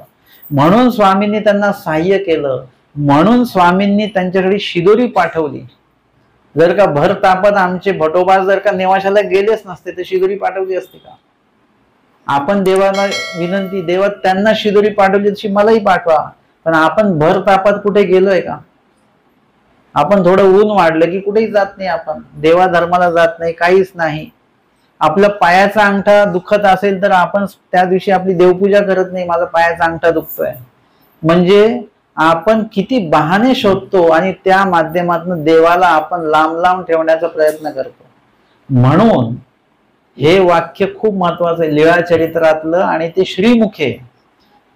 म्हणून स्वामींनी त्यांना सहाय्य केलं, म्हणून स्वामींनी त्यांच्याकडे शिदोरी पाठवली. जर का भर तापत आमचे भटोबा जर का नेवाशाला गेलेच नसते तर शिदोरी पाठवली असती का? आपण देवाला विनंती, देवा त्यांना शिदोरी पाठवली तशी मलाही पाठवा, पण आपण भर तापात कुठे गेलोय का? आपण थोडं ऊन वाढलं की कुठेही जात नाही, आपण देवा धर्माला जात नाही, काहीच नाही. आपला पायाचा अंगठा दुखत असेल तर आपण त्या दिवशी आपली देवपूजा करत नाही, माझा पायाचा अंगठा दुखतोय. म्हणजे आपण किती बहाणे शोधतो आणि त्या माध्यमातून देवाला आपण लांब लांब ठेवण्याचा प्रयत्न करतो. म्हणून हे वाक्य खूप महत्वाचं आहे लीळा चरित्रातलं, आणि ते श्रीमुखे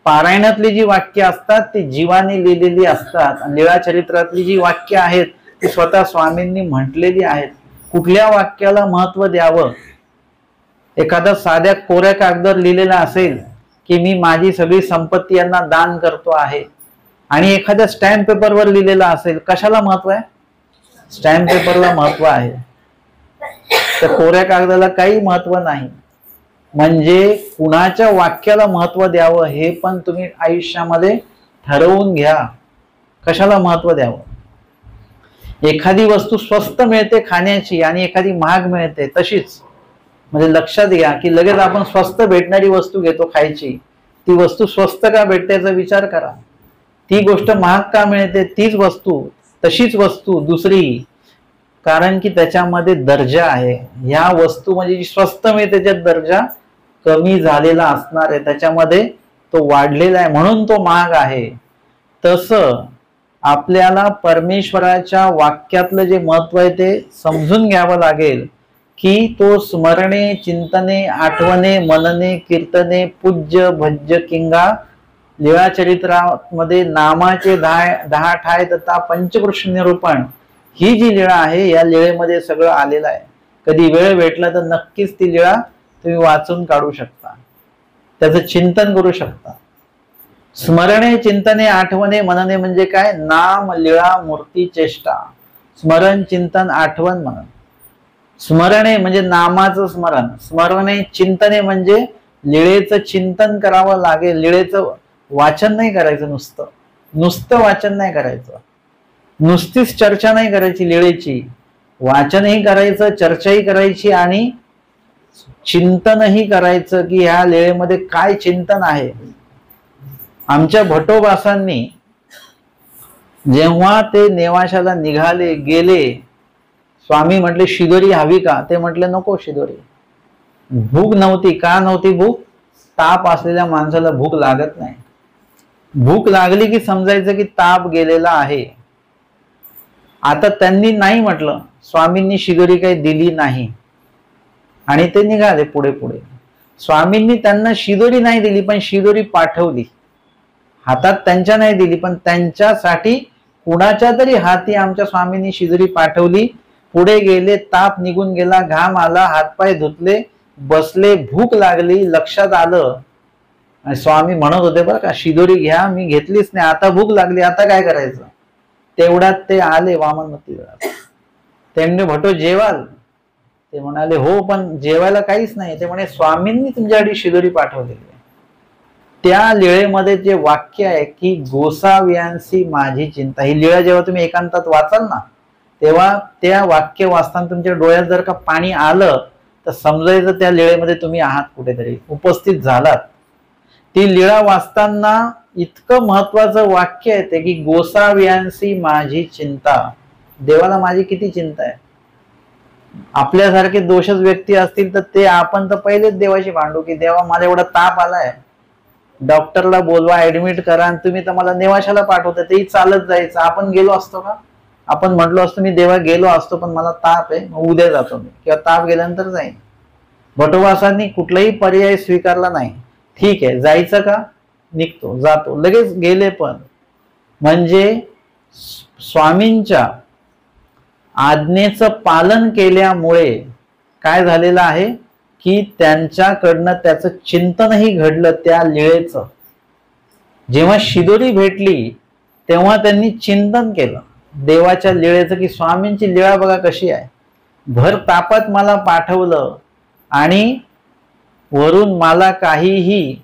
पारायणातली जी वाक्य असतात ती जीवाने लिहिलेली असतात, आणि लीळा चरित्रातली जी वाक्य आहेत ती स्वतः स्वामींनी म्हटलेली आहेत. कुठल्या वाक्याला महत्व द्यावं? एखादा साध्या कोऱ्या कागदावर लिहिलेला असेल की मी माझी सगळी संपत्ती यांना दान करतो आहे, आणि एखाद्या स्टॅम्प पेपरवर लिहिलेला असेल, कशाला महत्व आहे? स्टॅम्प पेपरला महत्व आहे, तर कोऱ्या कागदाला काही महत्व नाही. म्हणजे कुणाच्या वाक्याला महत्व द्यावं हे पण तुम्ही आयुष्यामध्ये ठरवून घ्या, कशाला महत्व द्यावं. एखादी वस्तू स्वस्त मिळते खाण्याची आणि एखादी महाग मिळते तशीच. म्हणजे लक्षात घ्या की लगेच आपण स्वस्त भेटणारी वस्तू घेतो खायची, ती वस्तू स्वस्त का भेटते याचा विचार करा. ती गोष्ट महाग का मिळते, तीच वस्तू तशीच वस्तू दुसरी, कारण की त्याच्यामध्ये दर्जा आहे. ह्या वस्तू म्हणजे जी स्वस्त मिळते त्याच्यात दर्जा कमी झालेला असणार आहे, त्याच्यामध्ये तो वाढलेला आहे म्हणून तो महाग आहे. तसं आपल्याला परमेश्वराच्या वाक्यातलं जे महत्व आहे ते समजून घ्यावं लागेल की तो स्मरणे, चिंतने, आठवणे, मनने, कीर्तने, पूज्य, भज्य, किंगा, लीळा चरित्रामध्ये नामाचे 10 ठाय तथा पंचकृष्ण निरूपण ही जी लीळा आहे या लीळेमध्ये सगळं आलेलं आहे. कधी वेळ भेटला तर नक्कीच ती लीळा तुम्ही वाचून काढू शकता, त्याचं चिंतन करू शकता. स्मरणे, चिंतने, आठवणे, मनने म्हणजे काय? नाम, लीळा, मूर्ती, चेष्टा. स्मरण, चिंतन, आठवण, मनन. स्मरणे म्हणजे नामाचं स्मरण, स्मरणे चिंतने म्हणजे लीळेचं चिंतन करावं लागेल. लीळेचं वाचन नाही करायचं, नुसतं वाचन नाही करायचं, नुसतीच चर्चा नाही करायची लीळेची, वाचनही करायचं, चर्चाही करायची आणि चिंतनही करायचं की ह्या लीळेमध्ये काय चिंतन आहे. आमच्या भटोबासांनी जेव्हा ते नेवाशाला निघाले गेले, स्वामी म्हटले शिदोरी हवी का? ते म्हटले नको शिदोरी. भूक नव्हती. का नव्हती भूक? ताप असलेल्या माणसाला भूक लागत नाही. भूक लागली की समजायचं की ताप गेलेला आहे. आता त्यांनी नाही म्हटलं, स्वामींनी शिदोरी काही दिली नाही आणि ते निघाले पुढे पुढे. स्वामींनी त्यांना शिदोरी नाही दिली पण शिदोरी पाठवली, हातात त्यांच्या नाही दिली पण त्यांच्यासाठी कुणाच्या तरी हाती आमच्या स्वामींनी शिदोरी पाठवली. पुढे गेले, ताप निघून गेला, घाम आला, हातपाय धुतले, बसले, भूक लागली, लक्षात आलं आणि स्वामी म्हणत होते बरं का, शिदोरी घ्या, मी घेतलीच नाही, आता भूक लागली, आता काय करायचं. तेवढ्यात ते आले वामनमती वेळात. त्यांनी भटो जेवाल? ते म्हणाले हो, पण जेवायला काहीच नाही. ते म्हणे स्वामींनी तुमच्यासाठी शिदोरी पाठवलेली आहे. त्या लीळेमध्ये जे वाक्य आहे की गोसाव्यांसी माझी चिंता, ही लीळा जेव्हा तुम्ही एकांतात वाचाल ना तेव्हा त्या वाक्य वाचताना तुमच्या डोळ्यात जर का पाणी आलं तर समजायचं त्या लीळेमध्ये तुम्ही आहात, कुठेतरी उपस्थित झालात. ती लीळा वाचताना इतकं महत्वाचं वाक्य आहे की गोसाव्यांसी माझी चिंता. देवाला माझी किती चिंता आहे. आपल्यासारखे दोषच व्यक्ती असतील तर ते आपण तर पहिलेच देवाशी भांडू की देवा मला एवढा ताप आलाय, डॉक्टरला बोलवा, ऍडमिट करा, आणि तुम्ही तर मला नेवाशाला पाठवता. तेही चालत जायचं. आपण गेलो असतो का? आपण म्हटलो असतो मी देवा गेलो असतो पण मला ताप आहे, मग उद्या जातो मी, किंवा ताप गेल्यानंतर जाईन. भटोबासांनी कुठलाही पर्याय स्वीकारला नाही. ठीक आहे जायचं का, निघतो, जातो, लगेच गेले. पण म्हणजे स्वामींच्या आज्ञेचं पालन केल्यामुळे काय झालेलं आहे की त्यांच्याकडनं त्याचं चिंतनही घडलं त्या लीळेचं. जेव्हा शिदोरी भेटली तेव्हा त्यांनी चिंतन केलं देवाच्या लीळेचं की स्वामींची लीळा बघा कशी आहे. भर तापात मला पाठवलं आणि वरून मला काहीही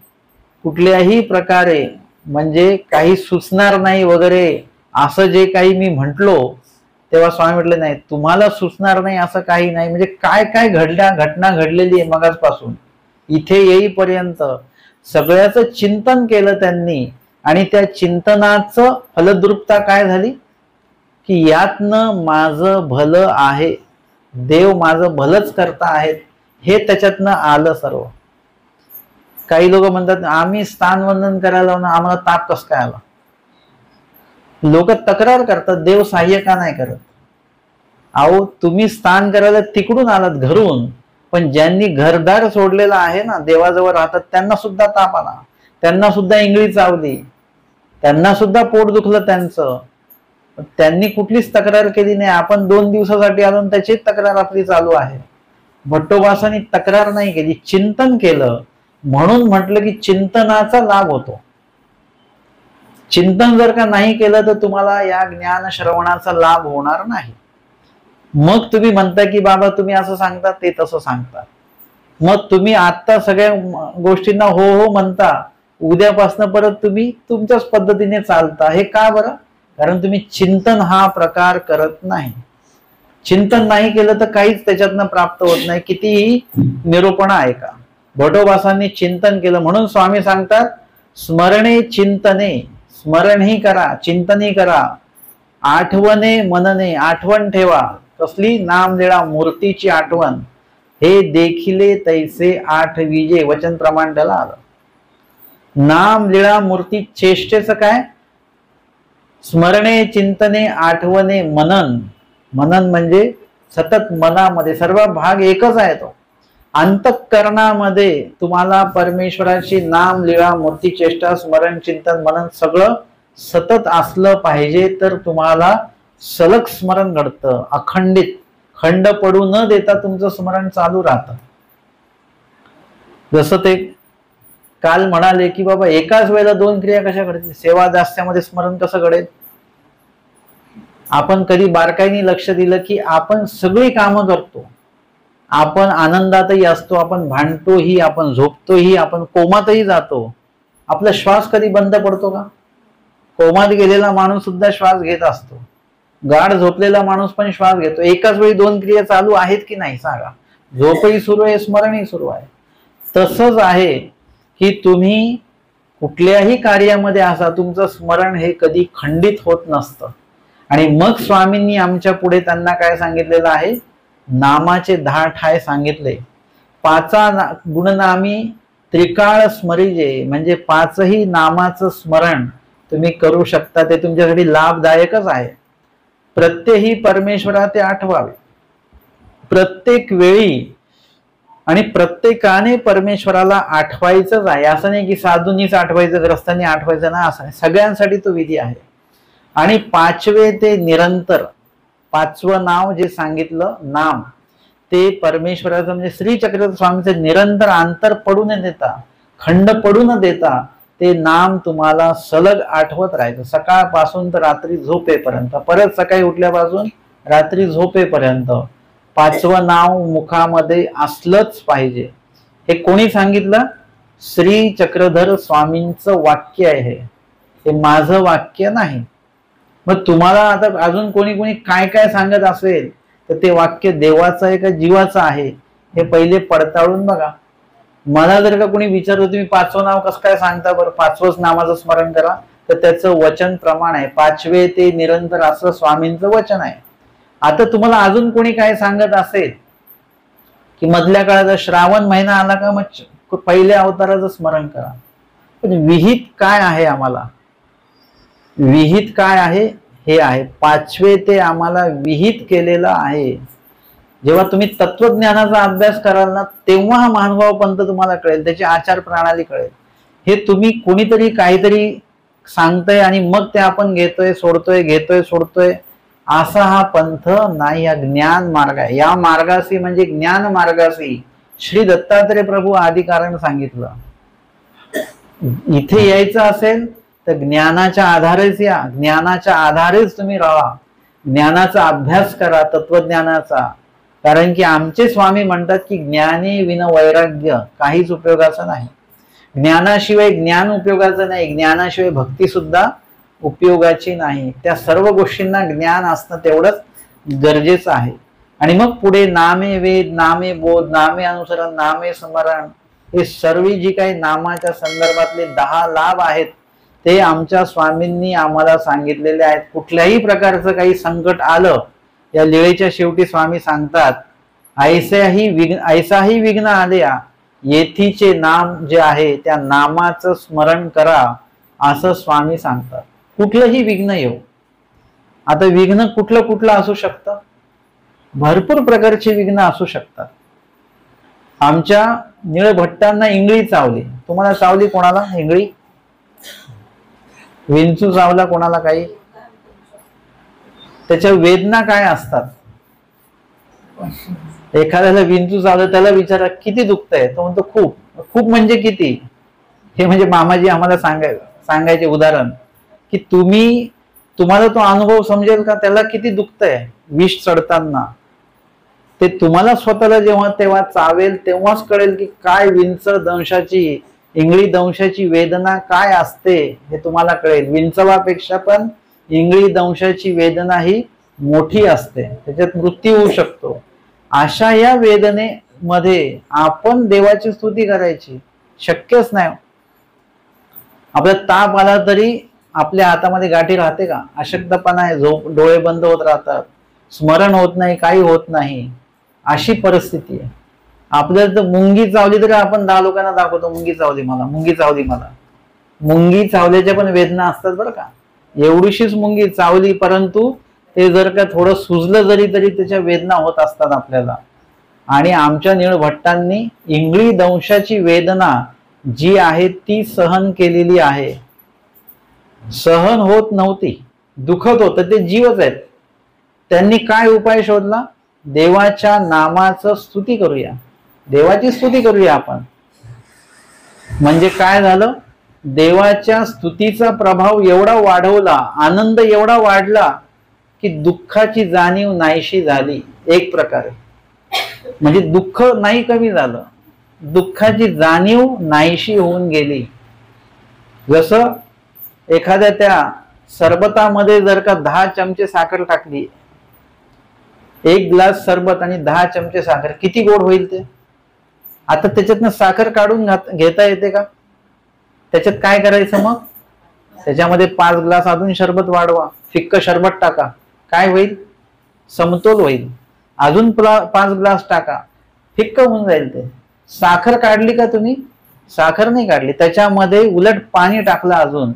कुठल्याही प्रकारे म्हणजे काही सुचणार नाही वगैरे असं जे काही मी म्हटलो तेव्हा स्वामी म्हटले नाही, तुम्हाला सुचणार नाही असं काही नाही. म्हणजे काय काय घटना घडलेली आहे मगाचपासून इथे येईपर्यंत सगळ्याचं चिंतन केलं त्यांनी, आणि त्या चिंतनाचं फलद्रुपता काय झाली की यातनं माझं भलं आहे, देव माझं भलंच करता आहेत, हे त्याच्यातनं आलं सर्व. काही लोक म्हणतात आम्ही स्थानवंदन करायला ना आम्हाला ताप कस काय आला. लोक तक्रार करतात देव सहाय्य का नाही करत. अहो तुम्ही स्थान करायला तिकडून आलात घरून, पण ज्यांनी घरदार सोडलेला आहे ना, देवाजवळ राहतात, त्यांना सुद्धा ताप आला, त्यांना सुद्धा इंगळी चावली, त्यांना सुद्धा पोट दुखलं त्यांचं. त्यांनी कुठलीच तक्रार केली नाही. आपण 2 दिवसासाठी आलो त्याची तक्रार आपली चालू आहे. भट्टोबासांनी तक्रार नाही केली, चिंतन केलं. म्हणून म्हटलं की चिंतनाचा लाभ होतो. चिंतन जर का नाही केलं तर तुम्हाला या ज्ञान श्रवणाचा लाभ होणार नाही. मग तुम्ही म्हणता की बाबा तुम्ही असं सांगता, ते तसं सांगता. मग तुम्ही आता सगळ्या गोष्टींना हो हो म्हणता, उद्यापासून परत तुम्ही तुमच्याच पद्धतीने चालता. हे का बरं? कारण तुम्ही चिंतन हा प्रकार करत नाही. चिंतन नाही केलं तर काहीच त्याच्यातनं प्राप्त होत नाही, कितीही निरूपण आहे का. भट्टोबासांनी चिंतन केलं म्हणून स्वामी सांगतात स्मरणे चिंतने, स्मरणही करा, चिंतनही करा, आठवणे मनने, आठवण ठेवा. कसली? नामदेळा मूर्तीची आठवण. हे देखिले तैसे आठ विजे, वचन प्रमाण त्याला आलं. नाम लीळा मूर्ती चेष्टेचं काय? स्मरणे चिंतने आठवणे मनन. मनन म्हणजे सतत मनामध्ये, सर्व भाग एकच आहे तो. अंतःकरणामध्ये तुम्हाला परमेश्वराची नाम लीळा मूर्ती चेष्टा स्मरण चिंतन मनन सगळं सतत असलं पाहिजे, तर तुम्हाला सलग स्मरण घडतं. अखंडित खंड पडू न देता तुमचं स्मरण चालू राहतं. जसं ते काल म्हणाले की बाबा एकाच वेळेला 2 क्रिया कशा घडतील, सेवा दास्यामध्ये स्मरण कसं घडेल. आपण कधी बारकाईने लक्ष दिलं की आपण सगळी कामं करतो, आपण आनंदातही असतो, आपण भांडतोही, आपण झोपतोही, आपण कोमातही जातो. आपला श्वास कधी बंद पडतो का? कोमात गेलेला माणूस सुद्धा श्वास घेत असतो, गाढ झोपलेला माणूस पण श्वास घेतो. एकाच वेळी 2 क्रिया चालू आहेत की नाही सांगा. झोपही सुरू आहे, स्मरणही सुरू आहे. तसंच आहे की तुम्ही कुठल्याही कार्यामध्ये असा, तुमचं स्मरण हे कधी खंडित होत नसतं. आणि मग स्वामींनी आमच्या पुढे त्यांना काय सांगितलेलं आहे, नामाचे 10 ठाय सांगितले. 5 गुणनामी त्रिकाळ स्मरिजे, म्हणजे 5ही नामाचं स्मरण तुम्ही करू शकता. ते तुमच्यासाठी लाभदायकच आहे. प्रत्येही परमेश्वरा ते आठवावे, प्रत्येक वेळी आणि प्रत्येकाने परमेश्वराला आठवायचंच आहे. असं नाही की साधूंनीच आठवायचं, ग्रस्तांनी आठवायचं ना, असं नाही. सगळ्यांसाठी तो विधी आहे. आणि 5वे ते निरंतर, 5वं नाव जे सांगितलं नाम, ते परमेश्वराचं म्हणजे श्री चक्रधर स्वामींचे निरंतर अंतर पडू न देता, खंड पडू न देता ते नाम तुम्हाला सलग आठवत राहायचं. सकाळपासून तर रात्री झोपेपर्यंत, परत सकाळी उठल्यापासून रात्री झोपेपर्यंत 5वं नाव मुखामध्ये असलंच पाहिजे. हे कोणी सांगितलं? श्री चक्रधर स्वामींचं वाक्य आहे हे माझं वाक्य नाही. मग तुम्हाला आता अजून कोणी कोणी काय काय सांगत असेल तर ते वाक्य देवाचं आहे का जीवाचं आहे हे पहिले पडताळून बघा. मला जर का कोणी विचारलं तुम्ही 5वं नाव कसं काय सांगता बरं, 5वंच नामाचं स्मरण करा, तर त्याचं वचन प्रमाण आहे. 5वे ते निरंतर असं स्वामींचं वचन आहे. आता तुम्हाला अजून कोणी काय सांगत असेल की मधल्या काळात श्रावण महिना आला का मग पहिल्या अवताराचं स्मरण करा, पण विहित काय आहे आम्हाला, विहित काय आहे हे आहे 5वे ते आम्हाला विहित केलेलं आहे. जेव्हा तुम्ही तत्वज्ञानाचा अभ्यास कराल ना, तेव्हा हा महानुभाव पंथ तुम्हाला कळेल, त्याची आचार प्रणाली कळेल. हे तुम्ही कोणीतरी काहीतरी सांगतंय आणि मग ते आपण घेतोय सोडतोय, घेतोय सोडतोय, असा हा पंथ नाही. हा ज्ञान मार्ग आहे. या मार्गाशी म्हणजे ज्ञान मार्गाशी श्री दत्तात्रय प्रभू आदी कारण सांगितलं. इथे यायचं असेल तर ज्ञानाच्या आधारेच या, ज्ञानाच्या आधारेच तुम्ही राहा, ज्ञानाचा अभ्यास करा, तत्वज्ञानाचा. कारण की आमचे स्वामी म्हणतात की ज्ञानी विन वैराग्य काहीच उपयोगाचं नाही. ज्ञानाशिवाय ज्ञान उपयोगाचं नाही, ज्ञानाशिवाय भक्ती सुद्धा उपयोगाची नाही. त्या सर्व गोष्टींना ज्ञान असणं तेवढंच गरजेचं आहे. आणि मग पुढे नामे वेद, नामे बोध, नामे अनुसरण, नामे स्मरण, हे सर्व जी काही नामाच्या संदर्भातले 10 लाभ आहेत ते आमच्या स्वामींनी आम्हाला सांगितलेले आहेत. कुठल्याही प्रकारचं काही संकट आलं, या लीळेच्या शेवटी स्वामी सांगतात, ऐसाही विघ्न आल्या, येथीचे नाम जे आहे त्या नामाचं स्मरण करा, असं स्वामी सांगतात. कुठलंही विघ्न येऊ. आता विघ्न कुठलं असू शकतं? भरपूर प्रकारची विघ्न असू शकतात. आमच्या निळभट्टांना इंगळी चावली. तुम्हाला चावली कोणाला इंगळी? विंचू चावला कोणाला काही? त्याच्या वेदना काय असतात? एखाद्याला विंचू चावलं, त्याला विचारा किती दुखतंय, तो म्हणतो खूप. खूप म्हणजे किती? हे म्हणजे मामाजी आम्हाला सांगायचे उदाहरण की तुम्हाला तो अनुभव समजेल का, त्याला किती दुखतंय विष चढताना. ते तुम्हाला स्वतःला जेव्हा तेव्हा चावेल तेव्हाच कळेल की काय विंच दंशाची, इंगळी दंशाची वेदना काय असते हे तुम्हाला कळेल. विंचवापेक्षा पण इंगळी दंशाची वेदना ही मोठी असते, त्याच्यात मृत्यू होऊ शकतो. अशा या वेदनेमध्ये आपण देवाची स्तुती करायची शक्यच नाही. आपला ताप आला तरी आपल्या हातामध्ये गाठी राहते का? अशक्तपणा आहे, डोळे बंद होत राहतात, स्मरण होत नाही, काही होत नाही, अशी परिस्थिती आहे. आपल्याला तर मुंगी चावली तरी आपण 10 लोकांना दाखवतो, मुंगी चावली मला, मुंगी चावली मला. मुंगी चावल्याच्या पण वेदना असतात बरं का. एवढीशीच मुंगी चावली, परंतु ते जर का थोडं सुजलं तरी त्याच्या वेदना होत असतात आपल्याला. आणि आमच्या निळभट्टांनी इंगळी दंशाची वेदना जी आहे ती सहन केलेली आहे. सहन होत नव्हती, दुखत होतं, ते जीवच आहेत. त्यांनी काय उपाय शोधला? देवाच्या नामाचं स्तुती करूया, देवाची स्तुती करूया आपण. म्हणजे काय झालं? देवाच्या स्तुतीचा प्रभाव एवढा वाढवला, आनंद एवढा वाढला की दुःखाची जाणीव नाहीशी झाली. एक प्रकारे म्हणजे दुःख नाही कमी झालं, दुःखाची जाणीव नाहीशी होऊन गेली. जसं एखाद्या त्या सरबतामध्ये जर का 10 चमचे साखर टाकली, 1 ग्लास सरबत आणि 10 चमचे साखर, किती गोड होईल ते? आता त्याच्यातनं साखर काढून घेता येते का? त्याच्यात काय करायचं मग? त्याच्यामध्ये 5 ग्लास अजून शरबत वाढवा, फिक्क शरबत टाका, काय होईल? समतोल होईल. अजून 5 ग्लास टाका, फिक्क होऊन जाईल ते. साखर काढली का तुम्ही? साखर नाही काढली, त्याच्यामध्ये उलट पाणी टाकलं अजून,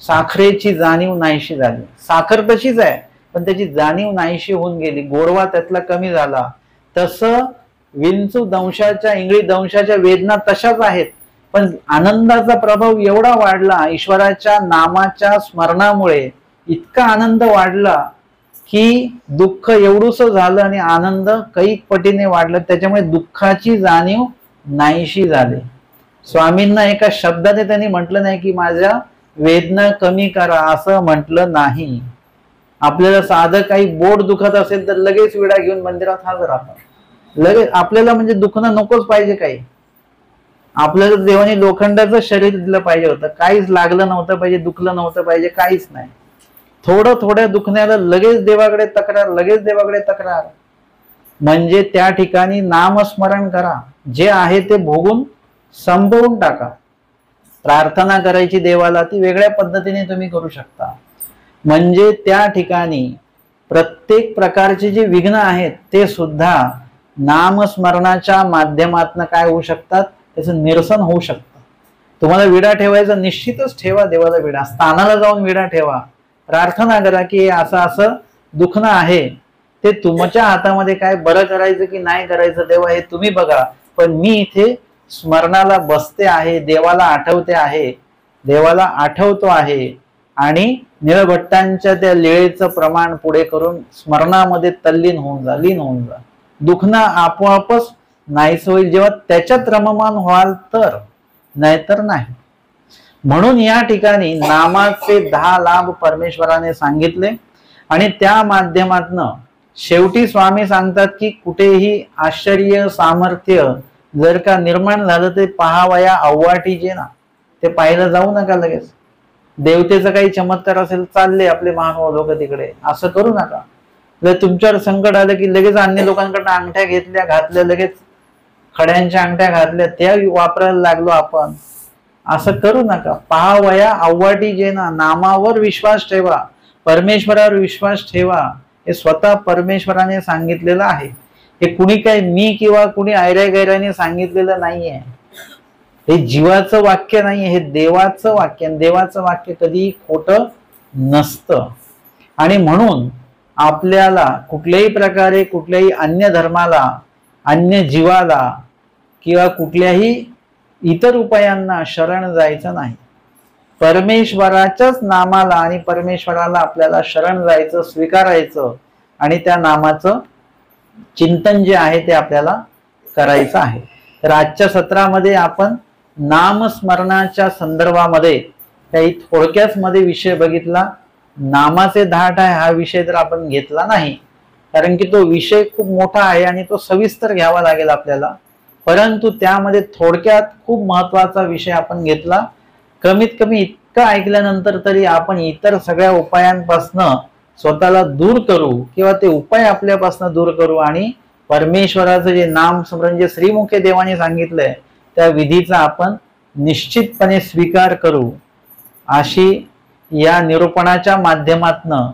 साखरेची जाणीव नाहीशी झाली. साखर तशीच आहे पण त्याची जाणीव नाहीशी होऊन गेली, गोडवा त्यातला कमी झाला. तसं विंचू दंशाच्या, इंगळी दंशाच्या वेदना तशाच आहेत, पण आनंदाचा प्रभाव एवढा वाढला, ईश्वराच्या नामाच्या स्मरणामुळे इतका आनंद वाढला की दुःख एवढूसं झालं आणि आनंद कैक पटीने वाढलं. त्याच्यामुळे दुःखाची जाणीव नाहीशी झाली. स्वामींना एका शब्दाने त्यांनी म्हटलं नाही की माझ्या वेदना कमी करा, असं म्हटलं नाही. आपल्याला साधं काही बोट दुखत असेल तर लगेच विडा घेऊन मंदिरात हजर आपण, लगेच. आपल्याला म्हणजे दुखणं नकोच पाहिजे काही. आपल्याला देवाने लोखंडाचं शरीर दिलं पाहिजे होतं, काहीच लागलं नव्हतं पाहिजे, दुखलं नव्हतं पाहिजे, काहीच नाही. थोड्या दुखण्याला लगेच देवाकडे तक्रार, लगेच देवाकडे तक्रार. म्हणजे त्या ठिकाणी नामस्मरण करा, जे आहे ते भोगून संपवून टाका. प्रार्थना करायची देवाला ती वेगळ्या पद्धतीने तुम्ही करू शकता. म्हणजे त्या ठिकाणी प्रत्येक प्रकारचे जे विघ्न आहेत ते सुद्धा नामस्मरणाच्या माध्यमातून काय होऊ शकतात, त्याचं निरसन होऊ शकतं. तुम्हाला विडा ठेवायचा, निश्चितच ठेवा देवाला विडा, स्थानाला जाऊन विडा ठेवा, प्रार्थना करा की असं असं दुखणं आहे, ते तुमच्या हातामध्ये काय बरं करायचं की नाही करायचं देवा हे तुम्ही बघा, पण मी इथे स्मरणाला बसते आहे, देवाला आठवते आहे, देवाला आठवतो आहे. आणि निळभट्टांच्या त्या लीळेचं प्रमाण पुढे करून स्मरणामध्ये तल्लीन होऊन जा, लीन होऊन जा. दुखणं आपोआपच नाहीच होईल जेव्हा त्याच्यात रममान व्हाल तर, नाहीतर नाही. म्हणून या ठिकाणी नामाचे 10 लाभ परमेश्वराने सांगितले. आणि त्या माध्यमातनं शेवटी स्वामी सांगतात की कुठेही आश्चर्य सामर्थ्य जर का निर्माण झालं ते पहावया अव्वाटी जे ना, ते पाहायला जाऊ नका लगेच. देवतेचा काही चमत्कार असेल, चालले आपले महानुभाव लोक तिकडे, असं करू नका. जर तुमच्यावर संकट आलं की लगेच अन्य लोकांकडनं अंगठ्या घेतल्या, घातल्या, लगेच खड्यांच्या अंगठ्या घातल्या त्या वापरायला लागलो आपण, असं करू नका. पाहावया आव्हाटी जेना, नामावर विश्वास ठेवा, परमेश्वरावर विश्वास ठेवा. हे स्वतः परमेश्वराने सांगितलेलं आहे. हे कुणी काय मी किंवा कुणी ऐऱ्या गैऱ्याने सांगितलेलं नाहीये. हे जीवाचं वाक्य नाहीये, हे देवाचं वाक्य. देवाचं वाक्य कधीही खोटं नसतं. आणि म्हणून आपल्याला कुठल्याही प्रकारे कुठल्याही अन्य धर्माला, अन्य जीवाला किंवा कुठल्याही इतर उपायांना शरण जायचं नाही. परमेश्वराच्याच नामाला आणि परमेश्वराला आपल्याला शरण जायचं, स्वीकारायचं आणि त्या नामाचं चिंतन जे आहे ते आपल्याला करायचं आहे. तर आजच्या सत्रामध्ये आपण नामस्मरणाच्या संदर्भामध्ये काही थोडक्यात मध्ये विषय बघितला. नामाचे धाट आहे हा विषय तर आपण घेतला नाही, कारण की तो विषय खूप मोठा आहे आणि तो सविस्तर घ्यावा लागेल आपल्याला. परंतु त्यामध्ये थोडक्यात खूप महत्वाचा विषय आपण घेतला. कमीत कमी इतकं ऐकल्यानंतर तरी आपण इतर सगळ्या उपायांपासनं स्वतःला दूर करू किंवा ते उपाय आपल्यापासून दूर करू आणि परमेश्वराचं जे नाम स्मरण जे श्रीमुखे देवाने सांगितलंय त्या विधीचा आपण निश्चितपणे स्वीकार करू, अशी या निरूपणाच्या माध्यमातनं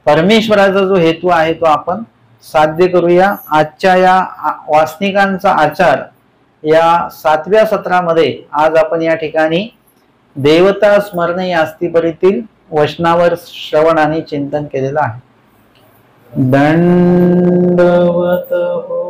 परमेश्वराचा जो हेतू आहे तो आपण साध्य करूया. आजच्या या वासनिकांचा आचार या 7व्या सत्रामध्ये आज आपण या ठिकाणी देवता स्मरण या अस्तिपरीतील वचनावर श्रवण आणि चिंतन केलेलं आहे. दंडवत हो.